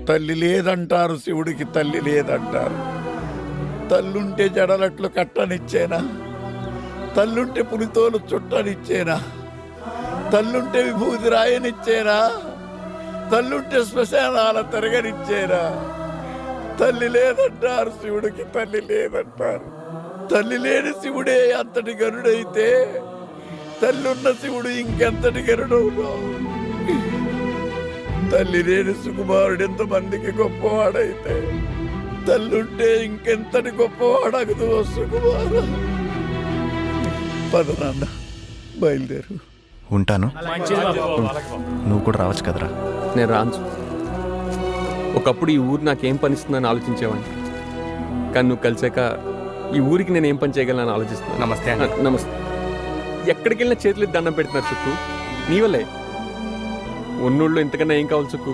తల్లి లేదంటారు, శివుడికి తల్లి లేదంటారు. తల్లుంటే జడలట్లు కట్టనిచ్చేనా? తల్లుంటే పులితోలు చుట్టనిచ్చేనా? తల్లుంటే విభూతి రాయనిచ్చేనా? తల్లుంటే శ్మశానాల తిరగనిచ్చేనా? తల్లి లేదంటారు, శివుడికి తల్లి లేదంటారు. తల్లి లేని శివుడే అంతటి గరుడైతే తల్లున్న శివుడు ఇంకెంతటి గరుడవును? తల్లి లేని సుకుమారుడు ఎంతమందికి గొప్పవాడైతే తల్లుంటే ఇంకెంతటి గొప్పవాడగదు సుకుమారు. పద నాన్న, బయలుదేరు. ఉంటాను. నువ్వు కూడా రావచ్చు కదరా. నేను రాను. ఒకప్పుడు ఈ ఊరు నాకేం పనిస్తుందని ఆలోచించేవాడిని, కానీ నువ్వు కలిసాక ఈ ఊరికి నేను ఏం పని చేయగలను ఆలోచిస్తున్నాను. నమస్తే. నమస్తే. ఎక్కడికి వెళ్ళినా చేతులు దండం పెడుతున్నారు సుక్కు, నీ వల్లే. ఉన్నోళ్ళు ఇంతకన్నా ఏం కావాలి సుక్కు?